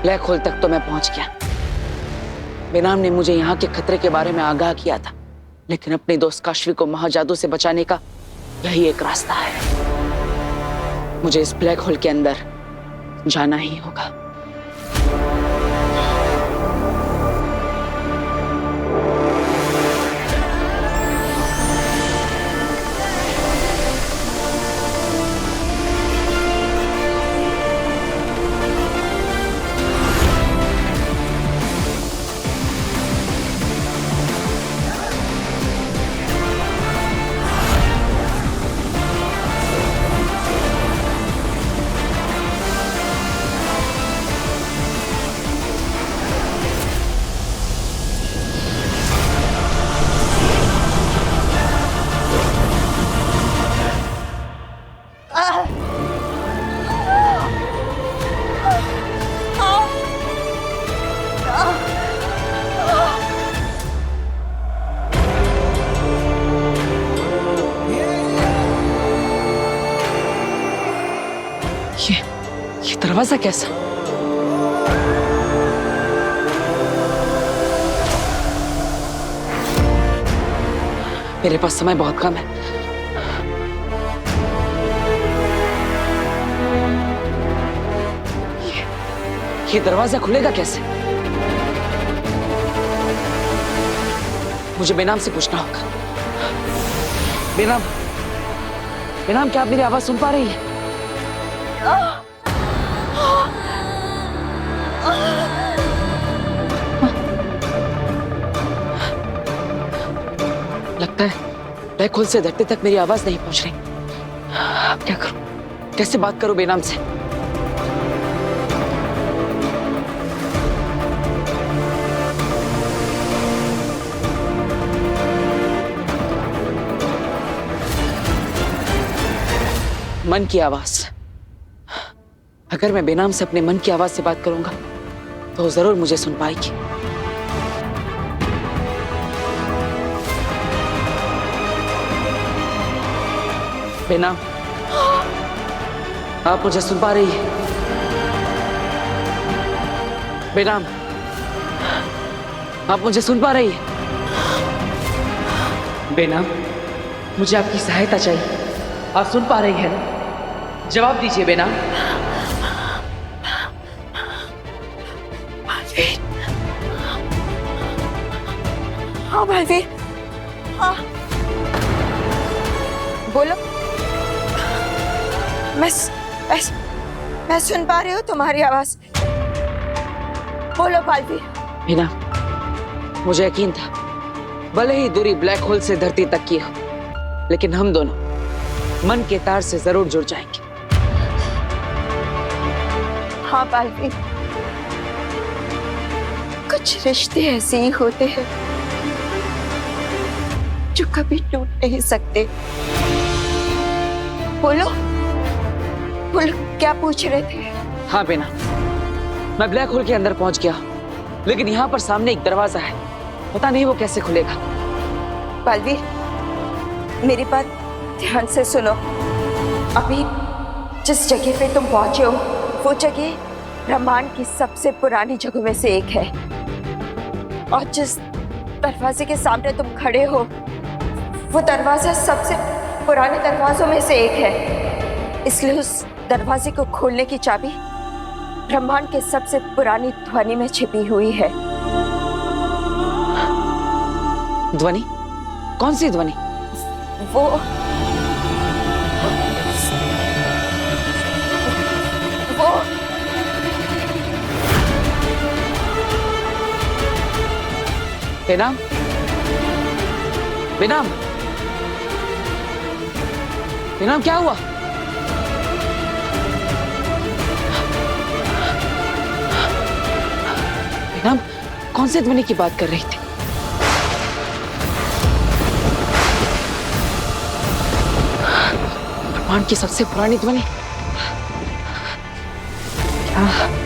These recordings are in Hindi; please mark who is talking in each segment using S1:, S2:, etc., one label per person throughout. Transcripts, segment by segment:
S1: ब्लैक होल तक तो मैं पहुंच गया। बेनाम ने मुझे यहाँ के खतरे के बारे में आगाह किया था, लेकिन अपने दोस्त काशवी को महाजादू से बचाने का यही एक रास्ता है। मुझे इस ब्लैक होल के अंदर जाना ही होगा। ये दरवाजा कैसा? मेरे पास समय बहुत कम है। ये दरवाजा खुलेगा कैसे? मुझे बेनाम से पूछना होगा। बेनाम, बेनाम, क्या आप मेरी आवाज सुन पा रही हैं? लगता है ब्लैक होल से धरती तक मेरी आवाज नहीं पहुंच रही। अब क्या करूं? कैसे बात करूं बेनाम से? मन की आवाज। अगर मैं बेनाम से अपने मन की आवाज से बात करूंगा तो जरूर मुझे सुन पाएगी। बेनाम, आप मुझे सुन पा रही हैं? बेनाम, आप मुझे सुन पा रही हैं? बेनाम, मुझे आपकी सहायता चाहिए। आप सुन पा रही हैं ना? जवाब दीजिए बेनाम।
S2: बालवीर, हाँ बालवीर, हाँ बोलो। मैं सुन पा रही हूँ तुम्हारी आवाज। बोलो बालवीर।
S1: बेनाम, मुझे यकीन था, भले ही दूरी ब्लैक होल से धरती तक की हो, लेकिन हम दोनों मन के तार से जरूर जुड़ जाएंगे।
S2: हाँ बालवीर, कुछ रिश्ते ऐसे ही होते हैं जो कभी टूट नहीं सकते। बोलो बोलो, क्या पूछ रहे थे?
S1: हाँ बेना, मैं ब्लैक होल के अंदर पहुंच गया, लेकिन यहाँ पर सामने एक दरवाजा है, पता नहीं वो कैसे खुलेगा।
S2: बालवीर, मेरी बात ध्यान से सुनो। अभी जिस जगह पे तुम पहुंचे हो वो जगह ब्रह्मांड की सबसे पुरानी जगहों में से एक है, और जिस दरवाजे के सामने तुम खड़े हो वो दरवाजा सबसे पुराने दरवाजों में से एक है। इसलिए उस दरवाजे को खोलने की चाबी ब्रह्मांड के सबसे पुरानी ध्वनि में छिपी हुई है।
S1: ध्वनि? कौन सी ध्वनि?
S2: वो
S1: बेनाम, बेनाम, बेनाम, क्या हुआ? बेनाम, कौन से ध्वनि की बात कर रही थी? ब्रह्मांड की सबसे पुरानी ध्वनि? क्या?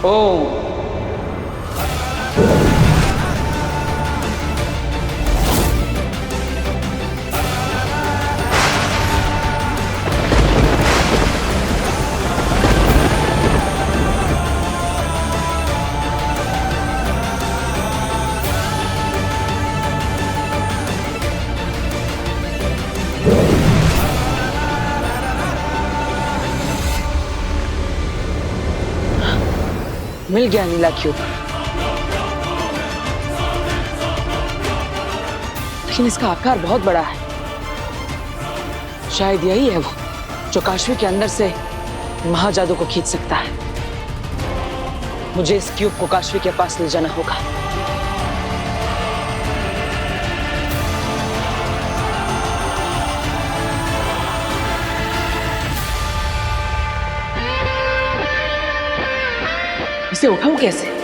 S1: ओम। मिल गया नीला क्यूब, लेकिन इसका आकार बहुत बड़ा है। शायद यही है वो जो काशवी के अंदर से महाजादू को खींच सकता है। मुझे इस क्यूब को काशवी के पास ले जाना होगा। इसे उठाऊं कैसे?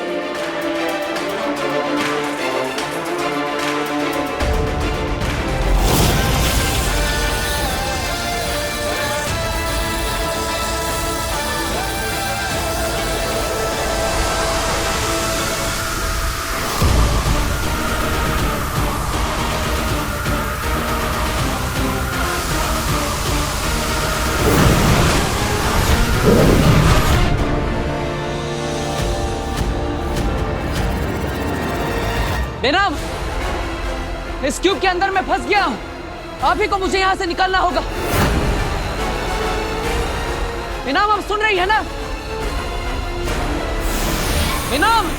S1: बेनाम, इस क्यूब के अंदर मैं फंस गया हूं। आप ही को मुझे यहां से निकालना होगा। बेनाम, आप सुन रही है ना? बेनाम,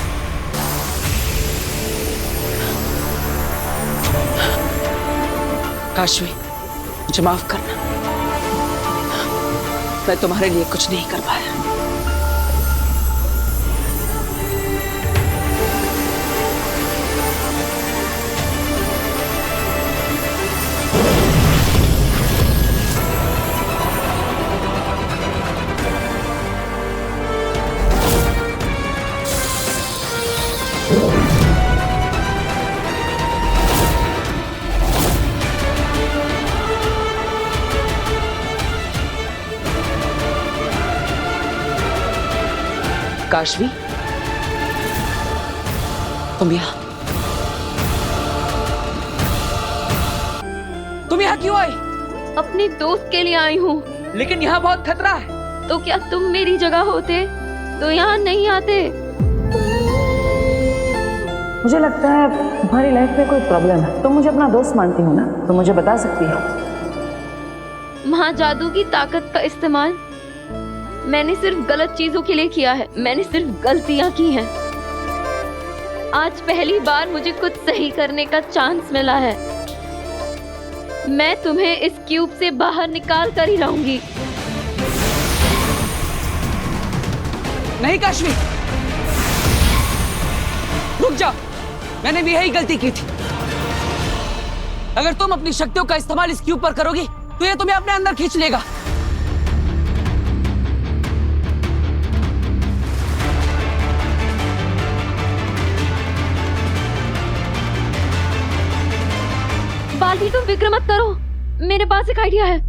S1: काशवी, मुझे माफ करना। मैं तुम्हारे लिए कुछ नहीं कर पाया। काशवी, तुम यहाँ क्यों आई?
S3: अपने दोस्त के लिए आई हूँ।
S1: लेकिन यहाँ बहुत खतरा है।
S3: तो क्या तुम मेरी जगह होते तो यहाँ नहीं आते?
S1: मुझे लगता है तुम्हारी लाइफ में कोई प्रॉब्लम है। तुम मुझे अपना दोस्त मानती हो ना, तो मुझे बता सकती हो।
S3: महाजादू की ताकत का इस्तेमाल मैंने सिर्फ गलत चीजों के लिए किया है। मैंने सिर्फ गलतियां की हैं। आज पहली बार मुझे कुछ सही करने का चांस मिला है। मैं तुम्हें इस क्यूब से बाहर निकाल कर ही रहूंगी।
S1: नहीं काशवी, रुक जाओ। मैंने भी यही गलती की थी। अगर तुम अपनी शक्तियों का इस्तेमाल इस क्यूब पर करोगी तो ये तुम्हें अपने अंदर खींच लेगा।
S3: बाल्टी, तुम फिक्र मत करो, मेरे पास एक आइडिया है।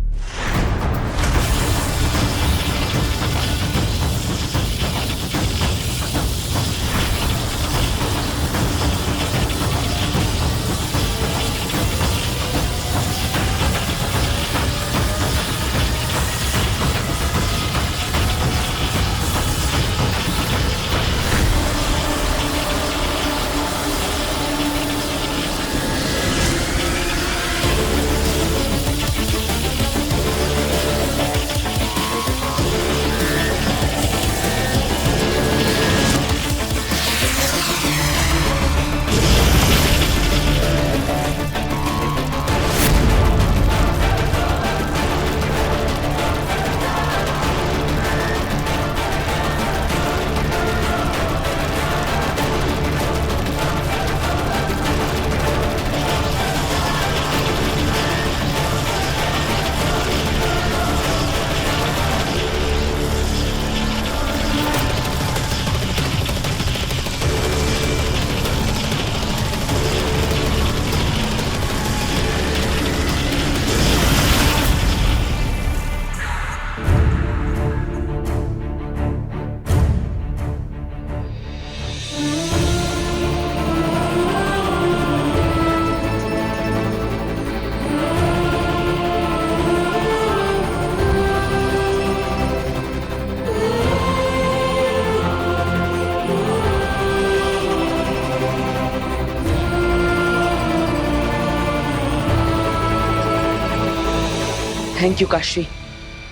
S1: थैंक यू काशवी,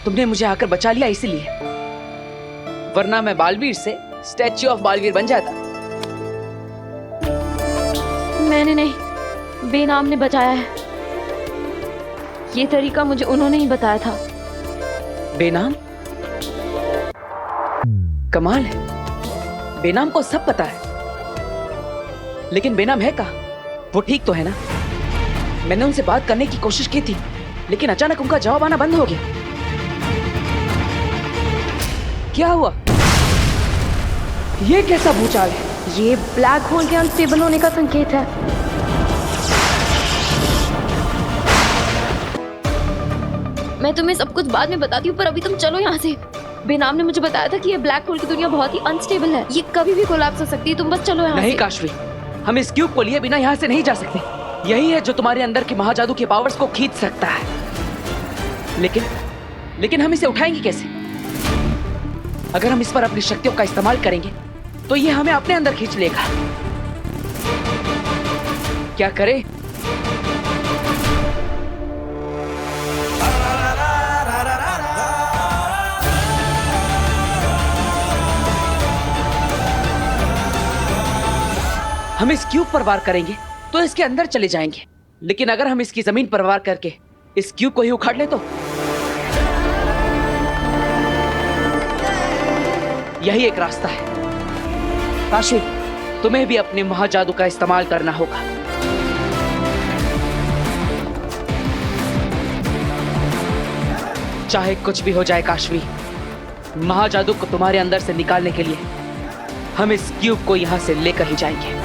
S1: तुमने मुझे आकर बचा लिया इसीलिए, वरना मैं बालवीर से स्टैच्यू ऑफ बालवीर बन जाता।
S3: मैंने नहीं, बेनाम ने बचाया है। ये तरीका मुझे उन्होंने ही बताया था।
S1: बेनाम? कमाल है, बेनाम को सब पता है, लेकिन बेनाम है कहाँ? वो ठीक तो है ना? मैंने उनसे बात करने की कोशिश की थी, लेकिन अचानक उनका जवाब आना बंद हो गया। क्या हुआ? ये कैसा भूचाल है?
S3: ये ब्लैक होल के अनस्टेबल होने का संकेत है। मैं तुम्हें सब कुछ बाद में बताती हूँ, पर अभी तुम चलो यहाँ से। बेनाम ने मुझे बताया था कि ये ब्लैक होल की दुनिया बहुत ही अनस्टेबल है, ये कभी भी कोलैप्स हो सकती है। तुम बस चलो यहाँ से।
S1: नहीं काशवी, हम इस क्यूब को लिए बिना यहाँ से नहीं जा सकते। यही है जो तुम्हारे अंदर के महाजादू के पावर्स को खींच सकता है। लेकिन हम इसे उठाएंगे कैसे? अगर हम इस पर अपनी शक्तियों का इस्तेमाल करेंगे तो ये हमें अपने अंदर खींच लेगा। क्या करें? हम इस क्यूब पर वार करेंगे तो इसके अंदर चले जाएंगे, लेकिन अगर हम इसकी जमीन पर वार करके इस क्यूब को ही उखाड़ ले तो? यही एक रास्ता है। काशवी, तुम्हें भी अपने महाजादू का इस्तेमाल करना होगा। चाहे कुछ भी हो जाए काशवी, महाजादू को तुम्हारे अंदर से निकालने के लिए हम इस क्यूब को यहां से लेकर ही जाएंगे।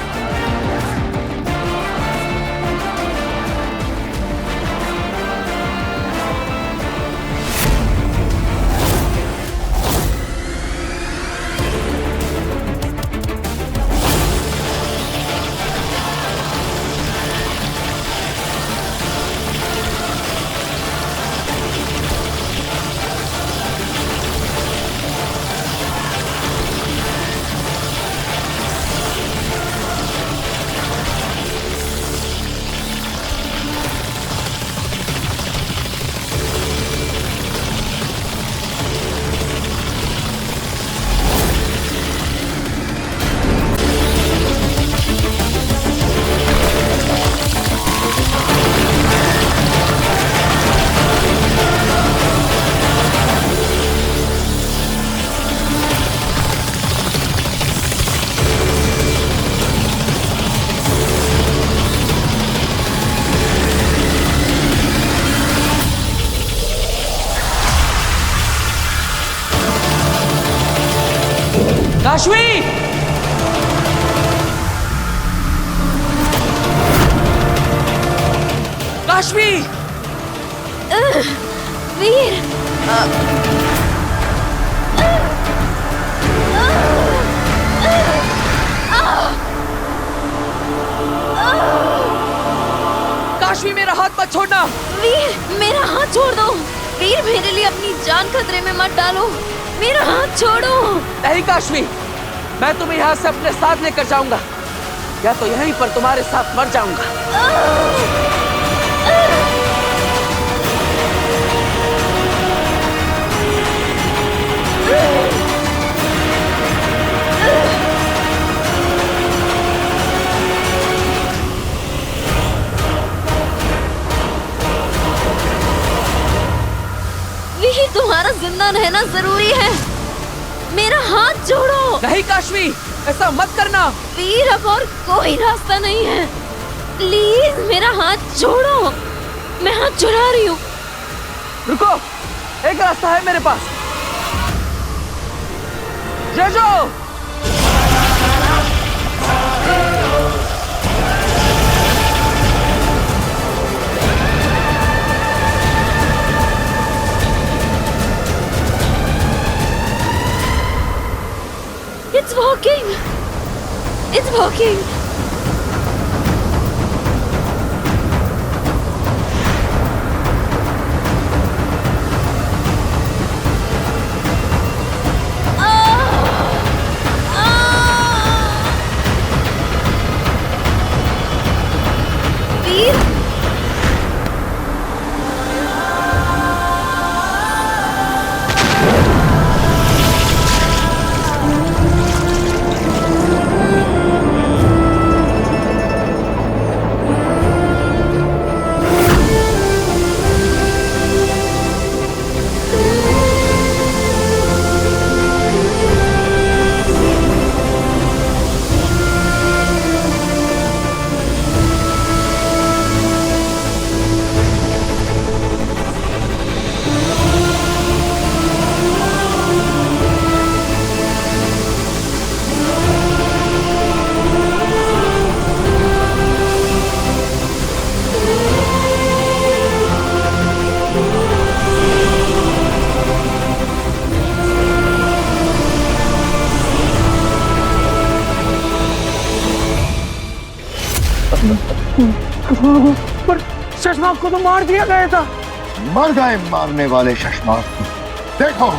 S1: काशवी! काशवी!
S3: वीर!
S1: काशवी, मेरा हाथ मत छोड़ना।
S3: वीर, मेरा हाथ छोड़ दो। वीर, मेरे लिए अपनी जान खतरे में मत डालो। मेरा हाथ छोड़ो।
S1: नहीं काशवी, मैं तुम्हें यहाँ से अपने साथ लेकर जाऊंगा, या तो यहीं पर तुम्हारे साथ मर जाऊंगा।
S3: वीर, तुम्हारा जिंदा रहना जरूरी है। मेरा हाथ छोड़ो।
S1: नहीं काशवी, ऐसा मत करना।
S3: वीर, अब और कोई रास्ता नहीं है। प्लीज मेरा हाथ छोड़ो। मैं हाथ छुड़ा रही हूँ।
S1: रुको, एक रास्ता है मेरे पास। जेजो!
S3: It's working. It's working. Veer!
S4: पर शशमाक को तो मार दिया गया था।
S5: मर गए मारने वाले शशमाक। देखो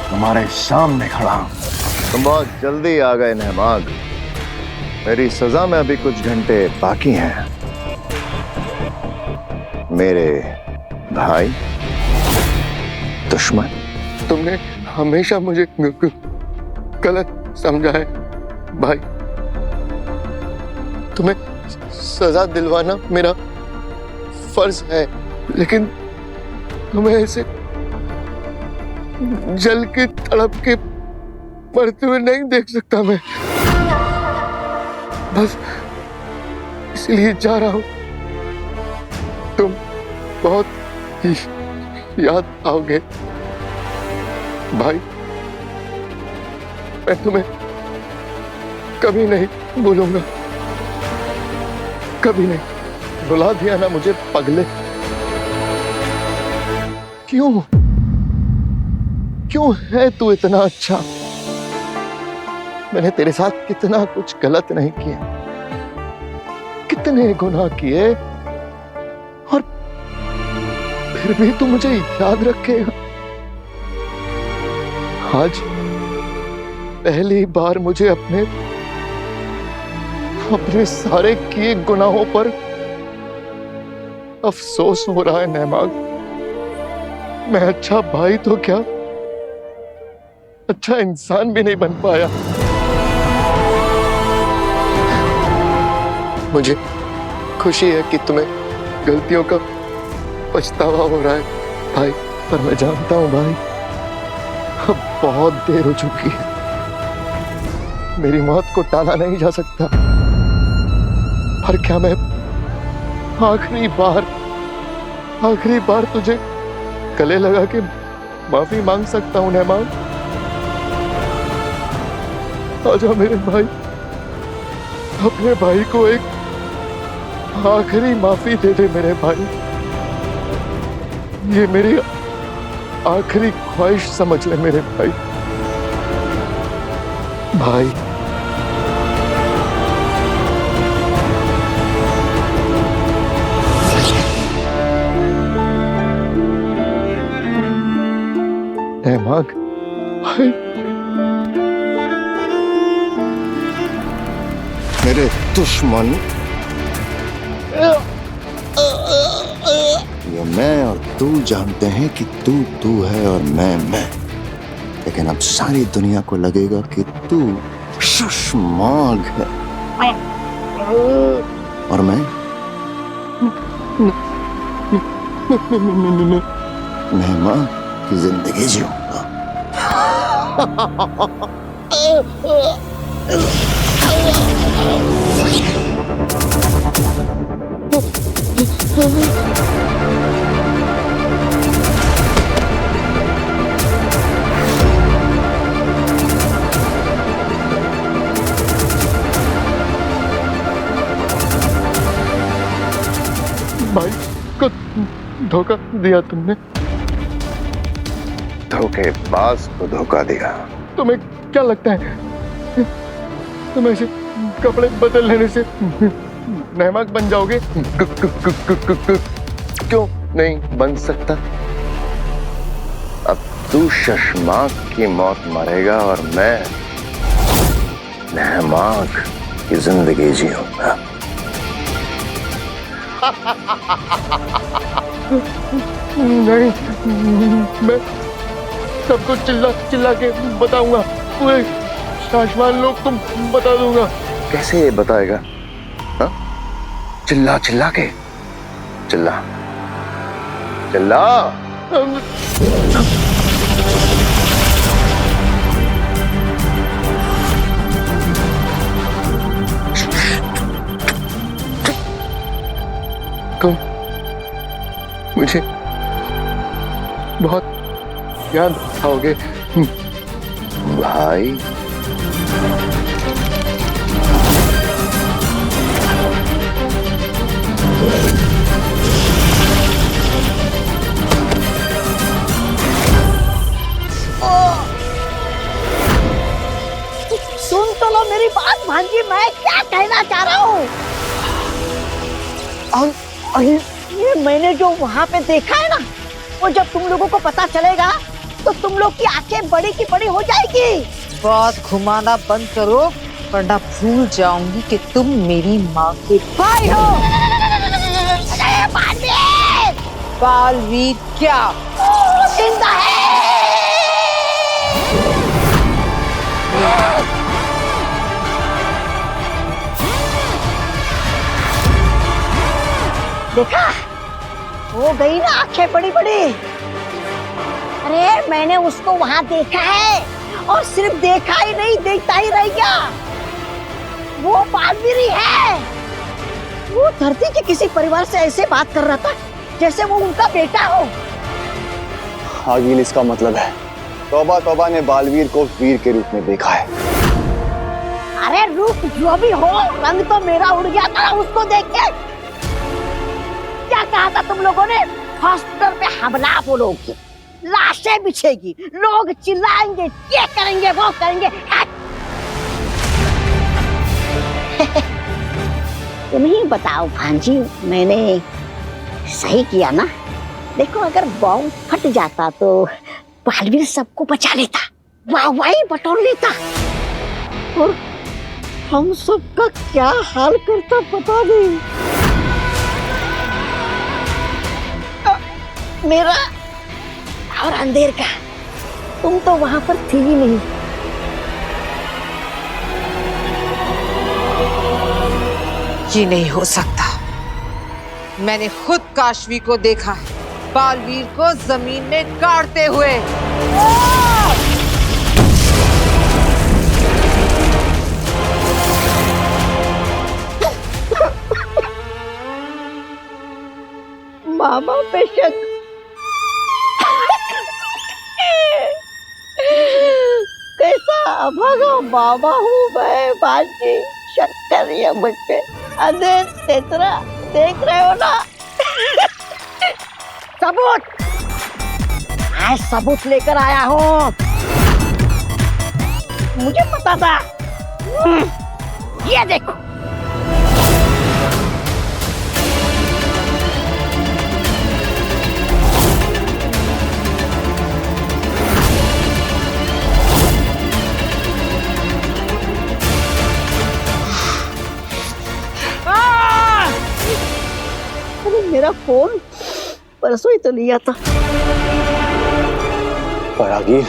S5: तुम्हारे सामने खड़ा हूं। तुम बहुत जल्दी आ गए नहमाग। मेरी सजा में अभी कुछ घंटे बाकी हैं। मेरे भाई दुश्मन,
S6: तुमने हमेशा मुझे गलत समझा है भाई। तुम्हें सजा दिलवाना मेरा फर्ज है, लेकिन तुम्हें ऐसे जल के तड़प के मरते हुए नहीं देख सकता मैं। बस इसलिए जा रहा हूं। तुम बहुत ही याद आओगे भाई। मैं तुम्हें कभी नहीं भूलूंगा, कभी नहीं। बुला दिया ना मुझे पगले। क्यों क्यों है तू इतना अच्छा? मैंने तेरे साथ कितना कुछ गलत नहीं किया, कितने गुनाह किए, और फिर भी तू मुझे याद रखेगा। आज पहली बार मुझे अपने सारे किए गुनाहों पर अफसोस हो रहा है नहमाग। मैं अच्छा भाई तो क्या, अच्छा इंसान भी नहीं बन पाया। मुझे खुशी है कि तुम्हें गलतियों का पछतावा हो रहा है भाई, पर मैं जानता हूं भाई, अब बहुत देर हो चुकी है। मेरी मौत को टाला नहीं जा सकता। पर क्या मैं आखिरी बार तुझे गले लगा के माफी मांग सकता हूं नहमाग? आजा मेरे भाई, अपने भाई को एक आखिरी माफी दे दे मेरे भाई। ये मेरी आखिरी ख्वाहिश समझ ले मेरे भाई। भाई नहमाग भाई,
S5: मेरे दुश्मन, ये मैं और तू जानते हैं कि तू है और मैं। लेकिन अब सारी दुनिया को लगेगा कि तू शशमाक है और मैं नहमाग की जिंदगी जीऊंगा।
S6: भाई को धोखा दिया तुमने।
S5: धोखेबाज को धोखा दिया।
S6: तुम्हें क्या लगता है तुम ऐसे कपड़े बदल लेने से नहमाग बन जाओगे? क्यों नहीं बन सकता? अब तू शशमाक की मौत मरेगा और मैं नहमाग की जिंदगी जीऊंगा। नहीं, मैं सबको चिल्ला के बताऊंगा। पूरे शाशमान लोग तुम बता दूंगा।
S5: कैसे ये बताएगा? हाँ? चिल्ला के चिल्ला।
S6: तुम मुझे बहुत याद आओगे
S5: भाई।
S7: सुन तो लो मेरी बात भांजी, मैं क्या कहना चाह रहा हूँ। और ये मैंने जो वहाँ पे देखा है ना, वो जब तुम लोगों को पता चलेगा तो तुम लोग की आंखें बड़ी की बड़ी हो जाएगी। बात घुमाना बंद करो, वरना भूल जाऊंगी कि तुम मेरी माँ के भाई हो। बालवीर! बालवीर क्या? जिंदा है। देखा, हो गई ना आंखें बड़ी बड़ी। अरे मैंने उसको वहां देखा है, और सिर्फ देखा ही नहीं, देखता ही रह गया। वो बालवीर ही है। वो धरती के किसी परिवार से ऐसे बात कर रहा था जैसे वो उनका बेटा हो।
S6: आगिल, इसका मतलब है तौबा तौबा ने बालवीर को वीर के रूप में देखा है।
S7: अरे रूप जो भी हो, रंग तो मेरा उड़ गया था उसको देख के। क्या कहा था तुम लोगों ने? हॉस्पिटल पे हमला बोलोगी, लाशें बिछेगी, लोग चिल्लाएंगे, ये करेंगे वो करेंगे। तुम ही बताओ भांजी, मैंने सही किया ना? देखो, अगर बॉम्ब फट जाता तो बालवीर सबको बचा लेता, वाह बटोर लेता, और हम सबका क्या हाल करता पता नहीं। मेरा और अंधेर का, तुम तो वहां पर थी ही नहीं।
S8: ये नहीं हो सकता। मैंने खुद काशवी को देखा है, बालवीर को जमीन में गाड़ते हुए।
S7: मामा पे शक। कैसा अभागा मामा हूँ मैं बाजी, शक कर रही है मुझ पे। अंधेर तेतरा, देख रहे हो ना? सबूत, मैं सबूत लेकर आया हूँ। मुझे पता था। ये देखो, मेरा फोन परसों ही तो लिया था।
S6: पर आगिल,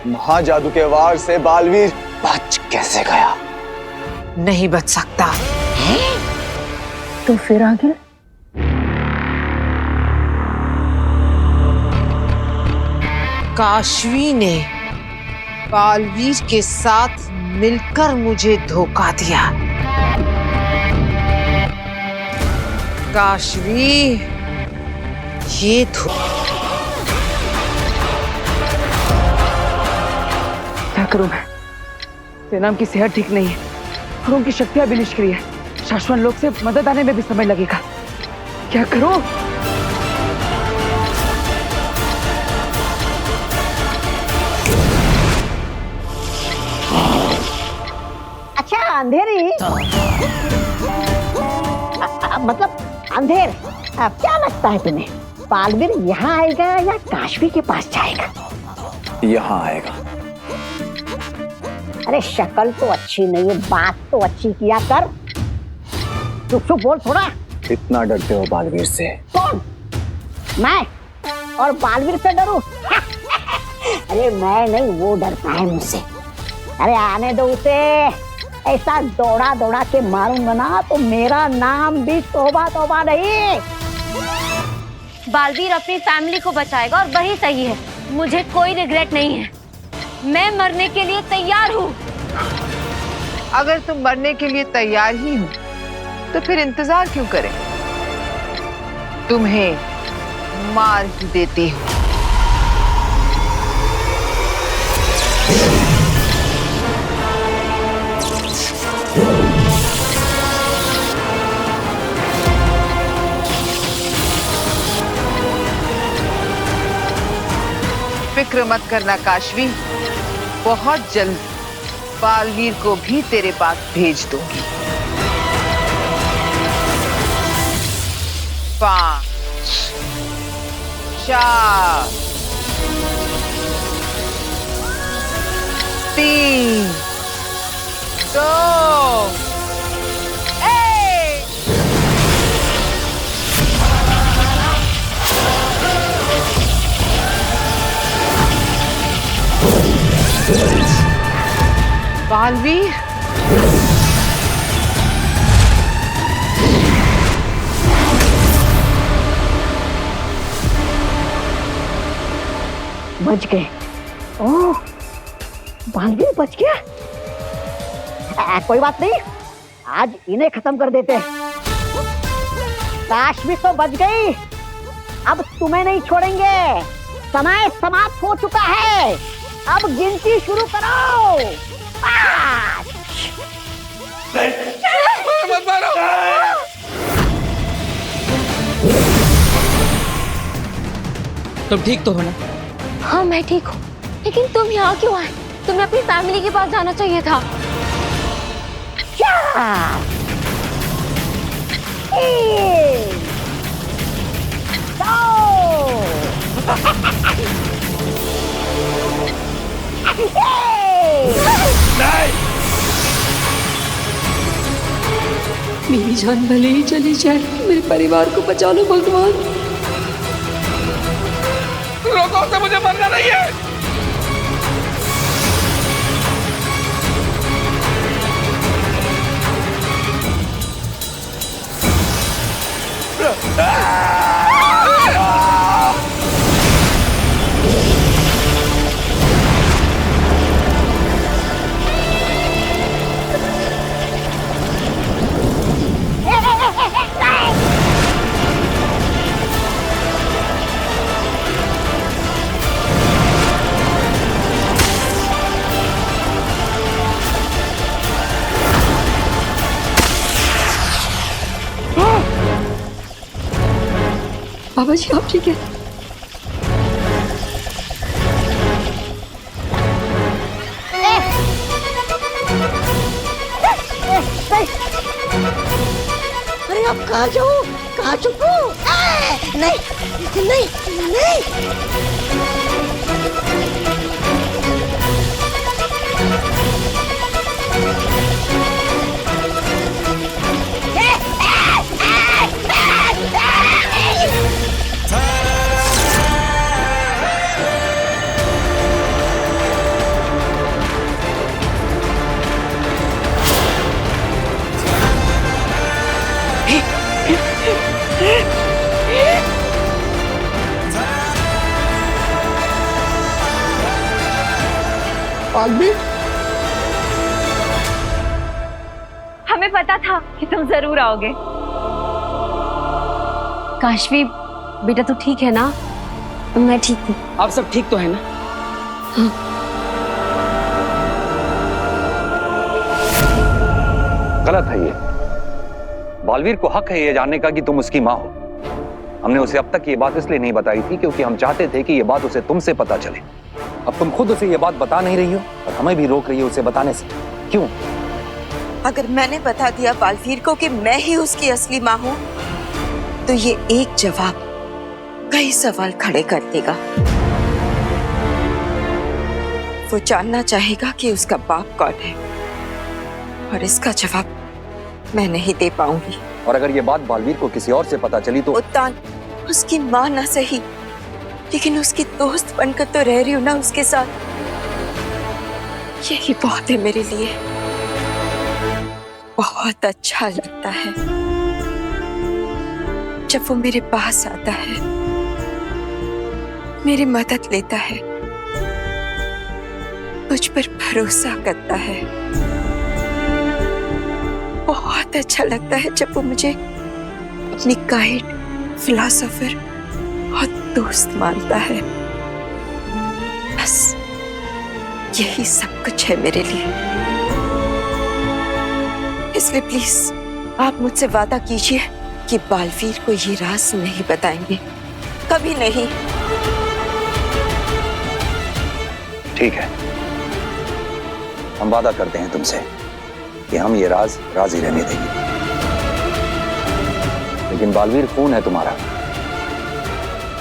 S6: महाजादू के वार से बालवीर बच कैसे गया?
S8: नहीं बच सकता।
S7: तो फिर आगिल?
S8: काशवी ने बालवीर के साथ मिलकर मुझे धोखा दिया। काशवी, ये
S1: क्या करूं मैं? सेनाम की सेहत ठीक नहीं है और उनकी शक्तियां भी निष्क्रिय है। शाश्वत लोग से मदद आने में भी समय लगेगा। क्या करूं?
S7: अच्छा, अंधेरी, मतलब अंधेर, अब क्या लगता है तुम्हें, बालवीर यहाँ आएगा या काशवी के पास जाएगा?
S6: यहाँ आएगा।
S7: अरे शक्ल तो अच्छी नहीं है, बात तो अच्छी किया कर। चुप चुप बोल थोड़ा।
S6: इतना डरते हो बालवीर से?
S7: कौन? मैं? और बालवीर से डरूं? अरे मैं नहीं, वो डरता है मुझसे। अरे आने दो उसे। ऐसा दौड़ा दौड़ा के मारूंगा ना तो मेरा नाम भी तौबा तौबा नहीं।
S3: बालवीर अपनी फैमिली को बचाएगा और वही सही है। मुझे कोई रिग्रेट नहीं है। मैं मरने के लिए तैयार हूँ।
S8: अगर तुम मरने के लिए तैयार ही हो तो फिर इंतजार क्यों करें? तुम्हें मार ही देती हूँ। फिक्र मत करना काशवी, बहुत जल्द बालवीर को भी तेरे पास भेज दूंगी। 5 4 3 2 1। बालवीर,
S7: बच गए। ओह, बालवीर बच गया। कोई बात नहीं, आज इन्हें खत्म कर देते हैं। काशवी तो बच गई, अब तुम्हें नहीं छोड़ेंगे। समय समाप्त हो चुका है, अब गिनती शुरू करो। 5।
S1: तुम ठीक तो हो ना?
S3: हाँ मैं ठीक हूँ, लेकिन तुम यहाँ क्यों आए? तुम्हें अपनी फैमिली के पास जाना चाहिए था।
S7: 4 3
S3: मेरी जान भले ही चली जाए, मेरे परिवार को बचा लो भगवान।
S4: रोको उसे, मुझे मरना नहीं है।
S3: बाबा जी आप ठीक है?
S7: अरे अब कहाँ जाऊँ, कहाँ छुपूं? नहीं नहीं नहीं।
S6: बालवीर,
S3: हमें पता था कि तुम जरूर आओगे। काशवी बेटा तू ठीक है ना? मैं ठीक हूँ।
S1: आप सब ठीक तो है ना?
S9: गलत है ये। बालवीर को हक है ये जानने का कि तुम उसकी माँ हो। हमने उसे अब तक ये बात इसलिए नहीं बताई थी क्योंकि हम चाहते थे कि ये बात उसे तुमसे पता चले। अब तुम खुद उसे ये बात बता नहीं रही हो और हमें भी रोक रही हो उसे बताने से। क्यों?
S2: अगर मैंने बता दिया बालवीर को कि मैं ही उसकी असली माँ हूँ, तो ये एक जवाब कई सवाल खड़े कर देगा। वो जानना चाहेगा कि उसका बाप कौन है, और इसका जवाब मैं नहीं दे पाऊंगी।
S9: और अगर ये बात बालवीर को किसी और से पता चली तो?
S2: उत्तान उसकी माँ ना सही, लेकिन उसकी दोस्त बनकर तो रह रही हूँ ना उसके साथ। यही बहुत है मेरे लिए। बहुत अच्छा लगता है जब वो मेरे पास आता है, मेरी मदद लेता है, मुझ पर भरोसा करता है। बहुत अच्छा लगता है जब वो मुझे अपनी गाइड, फिलॉसफर और दोस्त मानता है। बस यही सब कुछ है मेरे लिए। इसलिए प्लीज आप मुझसे वादा कीजिए कि बालवीर को ये राज नहीं बताएंगे, कभी नहीं।
S9: ठीक है, हम वादा करते हैं तुमसे कि हम ये राज राज ही रहने देंगे। लेकिन बालवीर खून है तुम्हारा,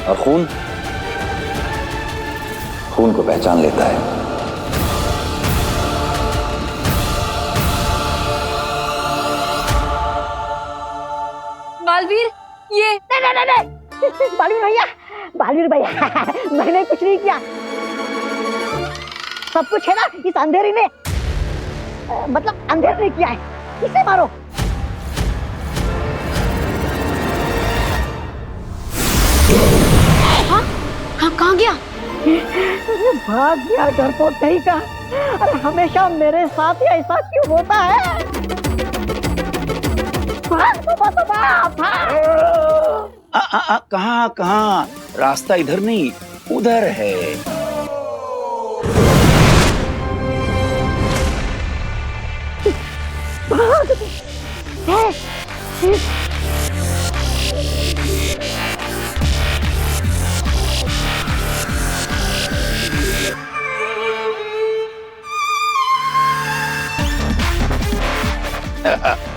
S9: और खून खून को पहचान लेता है।
S3: बालवीर, ये
S7: नहीं बालवीर भैया मैंने कुछ नहीं किया। सब कुछ है ना इस अंधेरी ने, मतलब अंधेरे ने किया है। इसे मारो।
S3: हाँ, कहाँ गया?
S7: भाग गया डरपोक नहीं का। अरे हमेशा मेरे साथ ही ऐसा क्यों होता है? भाग
S10: कहाँ कहाँ? रास्ता इधर नहीं, उधर है।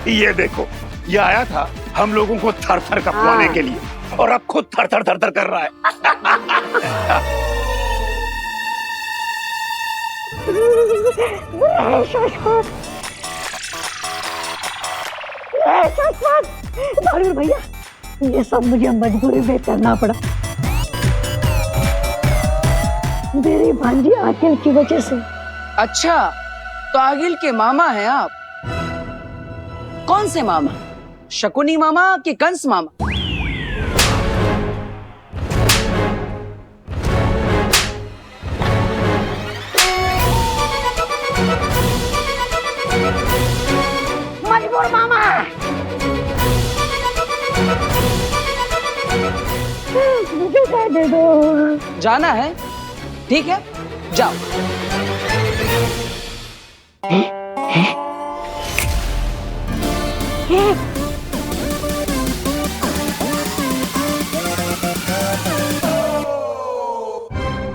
S10: ये देखो, ये आया था हम लोगों को थर थर कपवाने के लिए, और अब खुद थर थर थर थर कर रहा है।
S7: बालवीर भैया, ये सब मुझे मजबूरी में करना पड़ा, मेरी भांजी आकिल की वजह से।
S1: अच्छा, तो आगिल के मामा हैं आप? कौन से मामा? शकुनी मामा कि कंस मामा?
S7: मजबूर मामा। मुझे दे दो।
S1: जाना है? ठीक है, जाओ।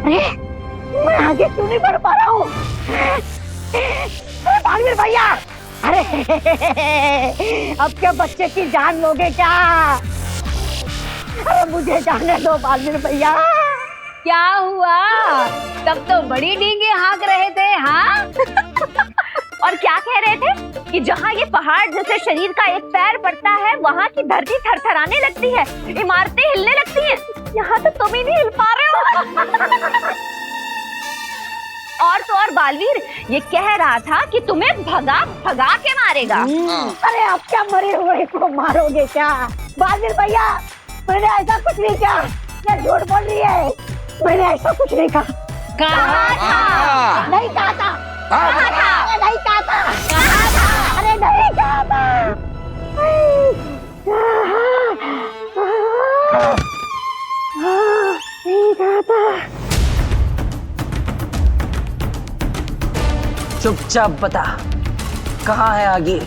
S7: अरे मैं आगे क्यों नहीं बढ़ पा रहा हूँ? बालवीर भैया, अरे अब क्या बच्चे की जान लोगे क्या? अरे मुझे जाने दो बालवीर भैया।
S3: क्या हुआ? तब तो बड़ी डींगे हाँक रहे थे, हाँ? और क्या कह रहे थे कि जहाँ ये पहाड़ जैसे शरीर का एक पैर पड़ता है, वहाँ की धरती थरथराने लगती है, इमारतें हिलने लगती हैं। यहाँ तो तुम ही नहीं हिल पा रहे हो। और तो और बालवीर ये कह रहा था कि तुम्हें भगा भगा के मारेगा।
S7: अरे आप क्या मरे हुए को मारोगे क्या? बालवीर भैया, मैंने ऐसा कुछ नहीं किया। क्या झूठ बोल रही है? मैंने ऐसा कुछ नहीं कहा।
S3: कहा था?
S7: नहीं कहा था।
S3: कहा था?
S7: अरे नहीं कहा था।
S3: कहा था?
S7: अरे नहीं कहा था। नहीं कहा था।
S1: चुपचाप बता, कहाँ है आगे?